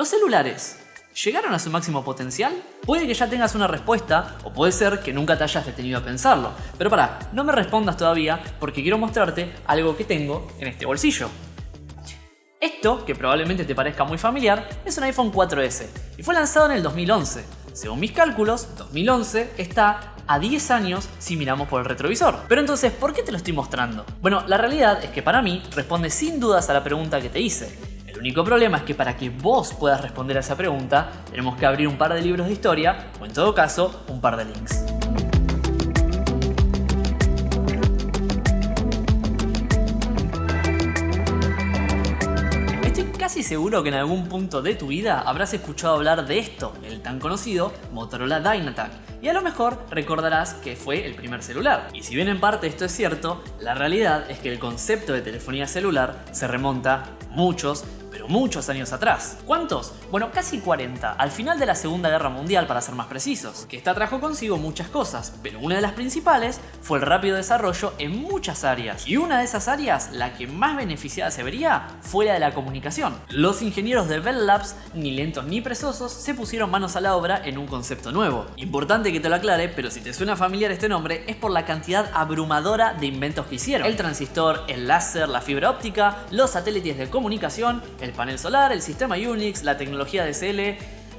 ¿Los celulares llegaron a su máximo potencial? Puede que ya tengas una respuesta, o puede ser que nunca te hayas detenido a pensarlo. Pero pará, no me respondas todavía porque quiero mostrarte algo que tengo en este bolsillo. Esto, que probablemente te parezca muy familiar, es un iPhone 4S y fue lanzado en el 2011. Según mis cálculos, 2011 está a 10 años si miramos por el retrovisor. Pero entonces, ¿por qué te lo estoy mostrando? Bueno, la realidad es que para mí responde sin dudas a la pregunta que te hice. El único problema es que para que vos puedas responder a esa pregunta, tenemos que abrir un par de libros de historia, o en todo caso, un par de links. Casi seguro que en algún punto de tu vida habrás escuchado hablar de esto, el tan conocido Motorola Dynatac, y a lo mejor recordarás que fue el primer celular. Y si bien en parte esto es cierto, la realidad es que el concepto de telefonía celular se remonta muchos años atrás. ¿Cuántos? Bueno, casi 40, al final de la Segunda Guerra Mundial para ser más precisos, que esta trajo consigo muchas cosas, pero una de las principales fue el rápido desarrollo en muchas áreas, y una de esas áreas, la que más beneficiada se vería, fue la de la comunicación. Los ingenieros de Bell Labs, ni lentos ni perezosos, se pusieron manos a la obra en un concepto nuevo. Importante que te lo aclare, pero si te suena familiar este nombre, es por la cantidad abrumadora de inventos que hicieron. El transistor, el láser, la fibra óptica, los satélites de comunicación, el panel solar, el sistema Unix, la tecnología DSL,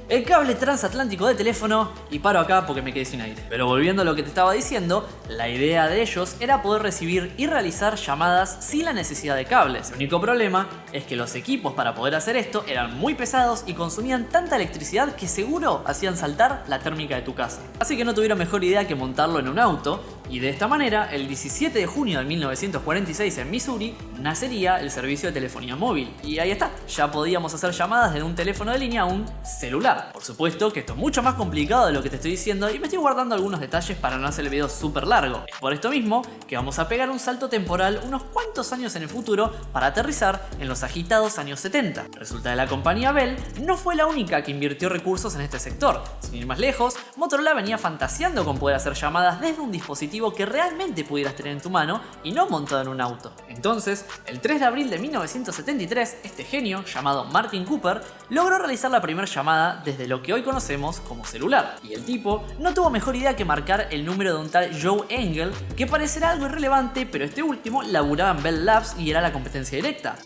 el cable transatlántico de teléfono, y paro acá porque me quedé sin aire. Pero volviendo a lo que te estaba diciendo, la idea de ellos era poder recibir y realizar llamadas sin la necesidad de cables. El único problema es que los equipos para poder hacer esto eran muy pesados y consumían tanta electricidad que seguro hacían saltar la térmica de tu casa. Así que no tuvieron mejor idea que montarlo en un auto, y de esta manera, el 17 de junio de 1946 en Missouri, nacería el servicio de telefonía móvil. Y ahí está, ya podíamos hacer llamadas desde un teléfono de línea a un celular. Por supuesto que esto es mucho más complicado de lo que te estoy diciendo y me estoy guardando algunos detalles para no hacer el video súper largo. Es por esto mismo que vamos a pegar un salto temporal unos cuantos años en el futuro para aterrizar en los agitados años 70. Resulta que la compañía Bell no fue la única que invirtió recursos en este sector. Sin ir más lejos, Motorola venía fantaseando con poder hacer llamadas desde un dispositivo que realmente pudieras tener en tu mano y no montado en un auto. Entonces, el 3 de abril de 1973, este genio, llamado Martin Cooper, logró realizar la primera llamada desde lo que hoy conocemos como celular. Y el tipo no tuvo mejor idea que marcar el número de un tal Joe Engel, que parecerá algo irrelevante, pero este último laburaba en Bell Labs y era la competencia directa.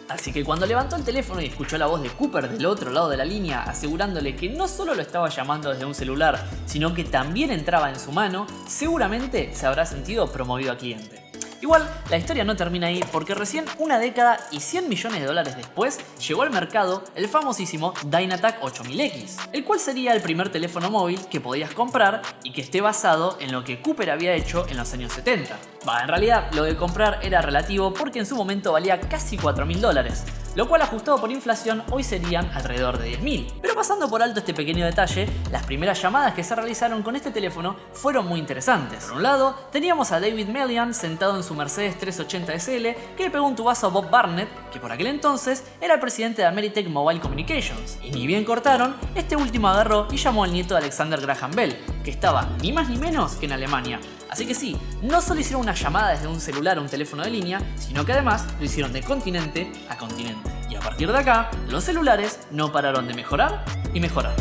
Así que cuando levantó el teléfono y escuchó la voz de Cooper del otro lado de la línea asegurándole que no solo lo estaba llamando desde un celular, sino que también entraba en su mano, seguramente se habrá sentido promovido a cliente. Igual, la historia no termina ahí porque recién una década y $100 millones después llegó al mercado el famosísimo Dynatac 8000X, el cual sería el primer teléfono móvil que podías comprar y que esté basado en lo que Cooper había hecho en los años 70. En realidad lo de comprar era relativo porque en su momento valía casi $4000, lo cual ajustado por inflación hoy serían alrededor de 10.000. Pero pasando por alto este pequeño detalle, las primeras llamadas que se realizaron con este teléfono fueron muy interesantes. Por un lado, teníamos a David Melian sentado en su Mercedes 380 SL que le pegó un tubazo a Bob Barnett, que por aquel entonces era el presidente de Ameritech Mobile Communications. Y ni bien cortaron, este último agarró y llamó al nieto de Alexander Graham Bell, que estaba ni más ni menos que en Alemania. Así que sí, no solo hicieron una llamada desde un celular a un teléfono de línea, sino que además lo hicieron de continente a continente. Y a partir de acá, los celulares no pararon de mejorar y mejorar.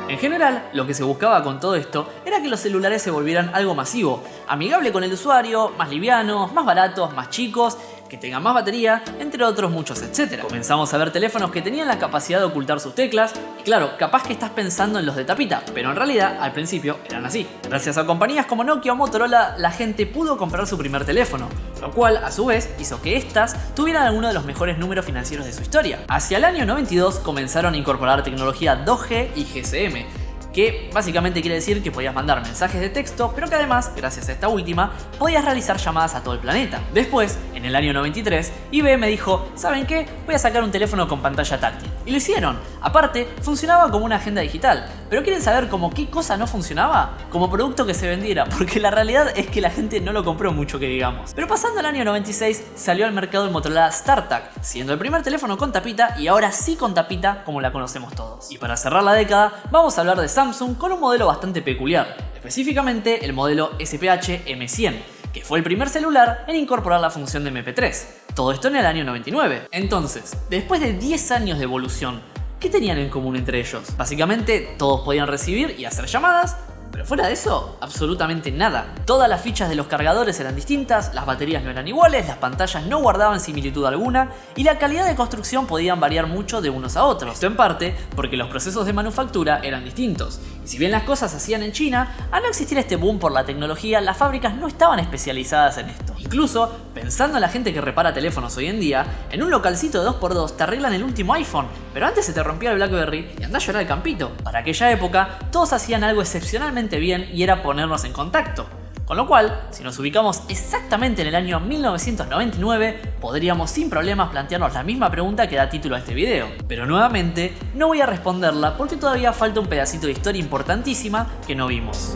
En general, lo que se buscaba con todo esto era que los celulares se volvieran algo masivo, amigable con el usuario, más livianos, más baratos, más chicos, que tengan más batería, entre otros muchos etcétera. Comenzamos a ver teléfonos que tenían la capacidad de ocultar sus teclas, y claro, capaz que estás pensando en los de tapita, pero en realidad al principio eran así. Gracias a compañías como Nokia o Motorola, la gente pudo comprar su primer teléfono, lo cual a su vez hizo que estas tuvieran algunos de los mejores números financieros de su historia. Hacia el año 92 comenzaron a incorporar tecnología 2G y GSM, que básicamente quiere decir que podías mandar mensajes de texto, pero que además, gracias a esta última, podías realizar llamadas a todo el planeta. Después, en el año 93, IBM dijo, ¿saben qué? Voy a sacar un teléfono con pantalla táctil. Y lo hicieron. Aparte, funcionaba como una agenda digital. ¿Pero quieren saber cómo qué cosa no funcionaba? Como producto que se vendiera, porque la realidad es que la gente no lo compró mucho que digamos. Pero pasando el año 96, salió al mercado el Motorola StarTAC, siendo el primer teléfono con tapita y ahora sí con tapita como la conocemos todos. Y para cerrar la década, vamos a hablar de Samsung con un modelo bastante peculiar, específicamente el modelo SPH M100, que fue el primer celular en incorporar la función de MP3. Todo esto en el año 99. Entonces, después de 10 años de evolución, ¿qué tenían en común entre ellos? Básicamente, todos podían recibir y hacer llamadas, pero fuera de eso, absolutamente nada. Todas las fichas de los cargadores eran distintas, las baterías no eran iguales, las pantallas no guardaban similitud alguna y la calidad de construcción podían variar mucho de unos a otros. Esto en parte porque los procesos de manufactura eran distintos. Y si bien las cosas se hacían en China, al no existir este boom por la tecnología, las fábricas no estaban especializadas en esto. Incluso, pensando en la gente que repara teléfonos hoy en día, en un localcito de 2x2 te arreglan el último iPhone, pero antes se te rompía el BlackBerry y andás a llorar al campito. Para aquella época, todos hacían algo excepcionalmente bien y era ponernos en contacto. Con lo cual, si nos ubicamos exactamente en el año 1999, podríamos sin problemas plantearnos la misma pregunta que da título a este video. Pero nuevamente, no voy a responderla porque todavía falta un pedacito de historia importantísima que no vimos.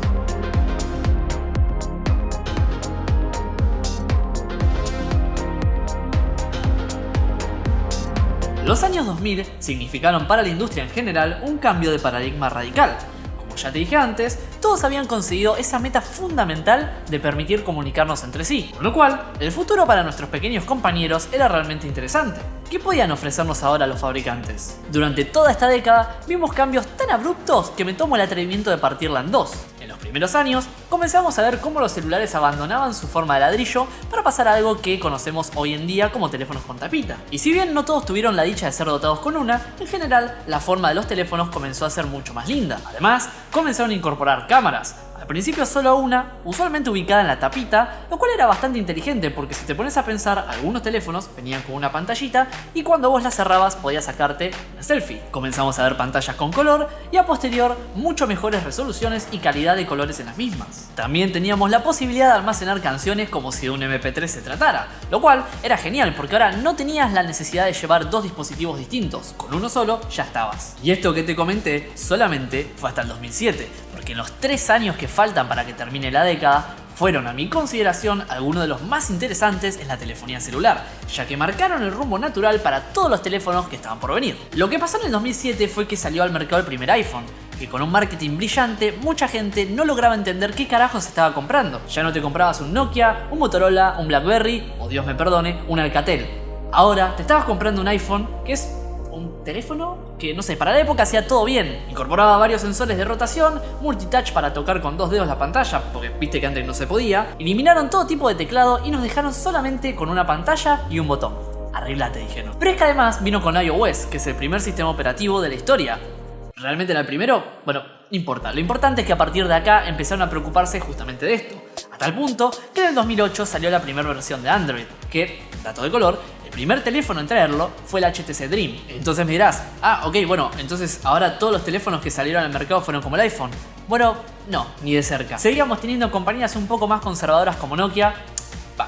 Los años 2000 significaron para la industria en general un cambio de paradigma radical. Como ya te dije antes, todos habían conseguido esa meta fundamental de permitir comunicarnos entre sí, con lo cual, el futuro para nuestros pequeños compañeros era realmente interesante. ¿Qué podían ofrecernos ahora los fabricantes? Durante toda esta década vimos cambios tan abruptos que me tomo el atrevimiento de partirla en dos. En los primeros años, comenzamos a ver cómo los celulares abandonaban su forma de ladrillo para pasar a algo que conocemos hoy en día como teléfonos con tapita. Y si bien no todos tuvieron la dicha de ser dotados con una, en general, la forma de los teléfonos comenzó a ser mucho más linda. Además, comenzaron a incorporar cámaras. Al principio solo una, usualmente ubicada en la tapita, lo cual era bastante inteligente porque si te pones a pensar, algunos teléfonos venían con una pantallita y cuando vos la cerrabas podías sacarte una selfie. Comenzamos a ver pantallas con color y a posterior mucho mejores resoluciones y calidad de colores en las mismas. También teníamos la posibilidad de almacenar canciones como si de un MP3 se tratara, lo cual era genial porque ahora no tenías la necesidad de llevar dos dispositivos distintos, con uno solo ya estabas. Y esto que te comenté solamente fue hasta el 2007, porque en los 3 años que faltan para que termine la década, fueron a mi consideración algunos de los más interesantes en la telefonía celular, ya que marcaron el rumbo natural para todos los teléfonos que estaban por venir. Lo que pasó en el 2007 fue que salió al mercado el primer iPhone, que con un marketing brillante mucha gente no lograba entender qué carajos se estaba comprando. Ya no te comprabas un Nokia, un Motorola, un BlackBerry o Dios me perdone, un Alcatel. Ahora te estabas comprando un iPhone que es un teléfono que, no sé, para la época hacía todo bien. Incorporaba varios sensores de rotación, multitouch para tocar con 2 dedos la pantalla, porque viste que antes no se podía. Eliminaron todo tipo de teclado y nos dejaron solamente con una pantalla y un botón. Arreglate, dijeron. Pero es que además vino con iOS, que es el primer sistema operativo de la historia. ¿Realmente era el primero? Bueno, no importa. Lo importante es que a partir de acá empezaron a preocuparse justamente de esto. A tal punto que en el 2008 salió la primera versión de Android, que, dato de color, el primer teléfono en traerlo fue el HTC Dream. Entonces me dirás, ok, bueno, entonces ahora todos los teléfonos que salieron al mercado fueron como el iPhone. Bueno, no, ni de cerca. Seguíamos teniendo compañías un poco más conservadoras como Nokia.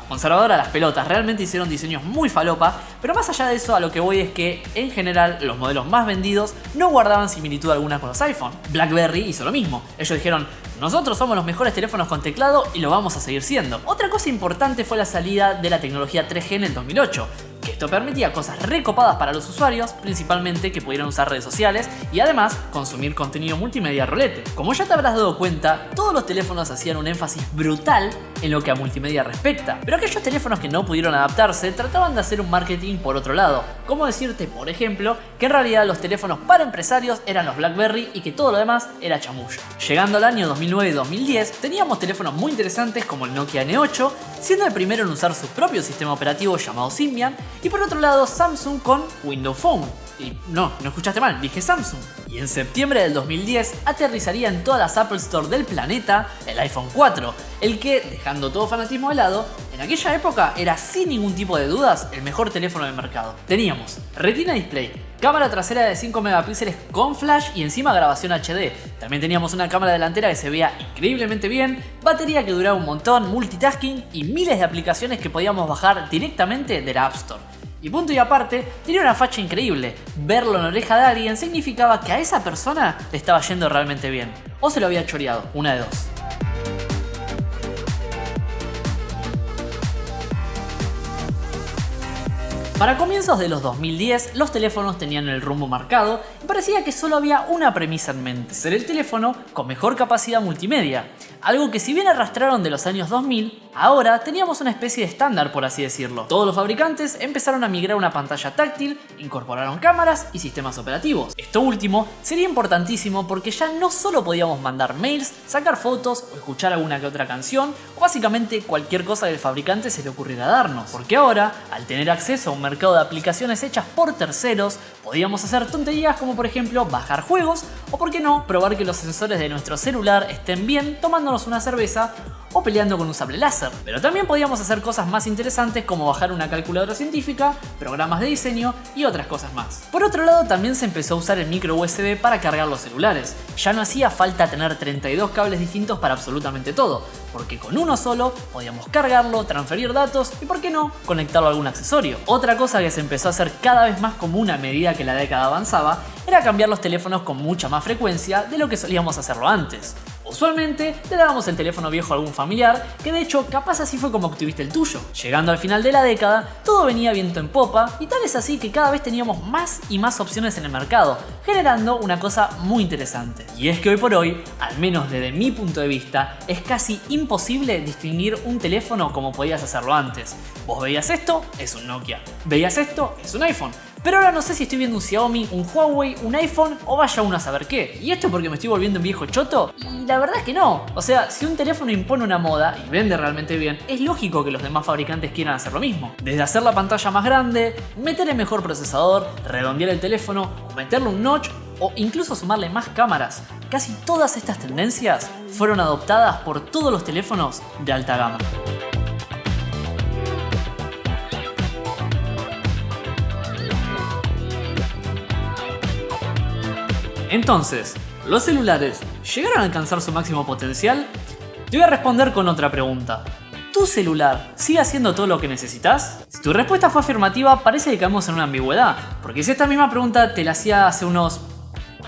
Conservadora las pelotas, realmente hicieron diseños muy falopa, pero más allá de eso a lo que voy es que en general los modelos más vendidos no guardaban similitud alguna con los iPhone. BlackBerry hizo lo mismo, ellos dijeron, nosotros somos los mejores teléfonos con teclado y lo vamos a seguir siendo. Otra cosa importante fue la salida de la tecnología 3G en el 2008, que esto permitía cosas recopadas para los usuarios, principalmente que pudieran usar redes sociales y además consumir contenido multimedia rolete. Como ya te habrás dado cuenta, todos los teléfonos hacían un énfasis brutal en lo que a multimedia respecta, pero aquellos teléfonos que no pudieron adaptarse trataban de hacer un marketing por otro lado, como decirte, por ejemplo, que en realidad los teléfonos para empresarios eran los BlackBerry y que todo lo demás era chamullo. Llegando al año 2009 y 2010, teníamos teléfonos muy interesantes como el Nokia N8, siendo el primero en usar su propio sistema operativo llamado Symbian, y por otro lado Samsung con Windows Phone. Y no escuchaste mal, dije Samsung. Y en septiembre del 2010 aterrizaría en todas las Apple Store del planeta el iPhone 4, el que, dejando todo fanatismo de lado, en aquella época era sin ningún tipo de dudas el mejor teléfono del mercado. Teníamos Retina Display, cámara trasera de 5 megapíxeles con flash y encima grabación HD. También teníamos una cámara delantera que se veía increíblemente bien, batería que duraba un montón, multitasking y miles de aplicaciones que podíamos bajar directamente de la App Store. Y punto y aparte, tenía una facha increíble. Verlo en la oreja de alguien significaba que a esa persona le estaba yendo realmente bien. O se lo había choreado, una de dos. Para comienzos de los 2010, los teléfonos tenían el rumbo marcado y parecía que solo había una premisa en mente: ser el teléfono con mejor capacidad multimedia. Algo que si bien arrastraron de los años 2000, ahora teníamos una especie de estándar, por así decirlo. Todos los fabricantes empezaron a migrar a una pantalla táctil, incorporaron cámaras y sistemas operativos. Esto último sería importantísimo porque ya no solo podíamos mandar mails, sacar fotos o escuchar alguna que otra canción, o básicamente cualquier cosa que el fabricante se le ocurriera darnos. Porque ahora, al tener acceso a un mercado de aplicaciones hechas por terceros, podíamos hacer tonterías como por ejemplo bajar juegos, o por qué no, probar que los sensores de nuestro celular estén bien tomándonos una cerveza o peleando con un sable láser. Pero también podíamos hacer cosas más interesantes como bajar una calculadora científica, programas de diseño y otras cosas más. Por otro lado, también se empezó a usar el micro USB para cargar los celulares. Ya no hacía falta tener 32 cables distintos para absolutamente todo, porque con uno solo podíamos cargarlo, transferir datos y, por qué no, conectarlo a algún accesorio. Otra cosa que se empezó a hacer cada vez más común a medida que la década avanzaba era cambiar los teléfonos con mucha más frecuencia de lo que solíamos hacerlo antes. Usualmente le dábamos el teléfono viejo a algún familiar, que de hecho capaz así fue como obtuviste el tuyo. Llegando al final de la década, todo venía viento en popa y tal es así que cada vez teníamos más y más opciones en el mercado, generando una cosa muy interesante. Y es que hoy por hoy, al menos desde mi punto de vista, es casi imposible distinguir un teléfono como podías hacerlo antes. Vos veías esto, es un Nokia. Veías esto, es un iPhone. Pero ahora no sé si estoy viendo un Xiaomi, un Huawei, un iPhone o vaya uno a saber qué. ¿Y esto porque me estoy volviendo un viejo choto? Y la verdad es que no. O sea, si un teléfono impone una moda y vende realmente bien, es lógico que los demás fabricantes quieran hacer lo mismo. Desde hacer la pantalla más grande, meterle mejor procesador, redondear el teléfono, o meterle un notch o incluso sumarle más cámaras. Casi todas estas tendencias fueron adoptadas por todos los teléfonos de alta gama. Entonces, ¿los celulares llegaron a alcanzar su máximo potencial? Te voy a responder con otra pregunta. ¿Tu celular sigue haciendo todo lo que necesitas? Si tu respuesta fue afirmativa, parece que caemos en una ambigüedad, porque si esta misma pregunta te la hacía hace unos,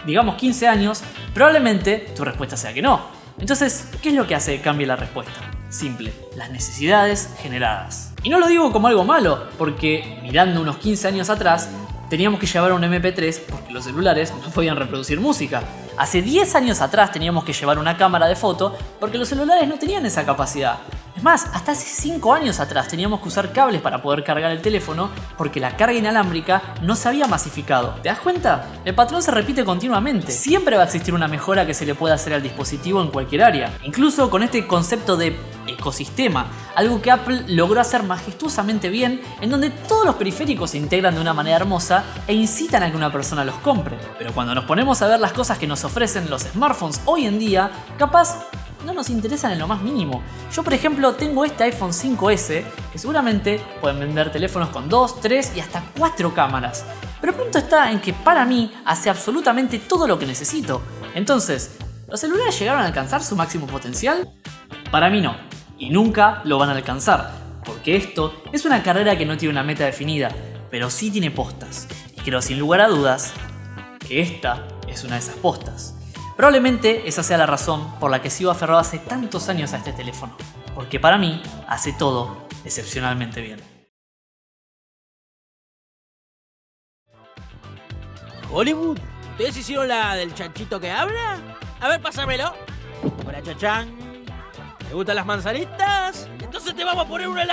digamos, 15 años, probablemente tu respuesta sea que no. Entonces, ¿qué es lo que hace que cambie la respuesta? Simple, las necesidades generadas. Y no lo digo como algo malo, porque mirando unos 15 años atrás, teníamos que llevar un MP3 porque los celulares no podían reproducir música. Hace 10 años atrás teníamos que llevar una cámara de foto porque los celulares no tenían esa capacidad. Es más, hasta hace 5 años atrás teníamos que usar cables para poder cargar el teléfono porque la carga inalámbrica no se había masificado. ¿Te das cuenta? El patrón se repite continuamente. Siempre va a existir una mejora que se le pueda hacer al dispositivo en cualquier área. Incluso con este concepto de ecosistema, algo que Apple logró hacer majestuosamente bien, en donde todos los periféricos se integran de una manera hermosa e incitan a que una persona los compre. Pero cuando nos ponemos a ver las cosas que nos ofrecen los smartphones hoy en día, capaz no nos interesan en lo más mínimo. Yo, por ejemplo, tengo este iPhone 5S, que seguramente pueden vender teléfonos con 2, 3 y hasta 4 cámaras. Pero el punto está en que para mí hace absolutamente todo lo que necesito. Entonces, ¿los celulares llegaron a alcanzar su máximo potencial? Para mí no, y nunca lo van a alcanzar, porque esto es una carrera que no tiene una meta definida, pero sí tiene postas. Y creo sin lugar a dudas que esta es una de esas postas. Probablemente esa sea la razón por la que sigo aferrado hace tantos años a este teléfono, porque para mí hace todo excepcionalmente bien. Hollywood, ¿ustedes hicieron la del chanchito que habla? A ver, pásamelo. Hola, chachán. ¿Te gustan las manzanitas? Entonces te vamos a poner una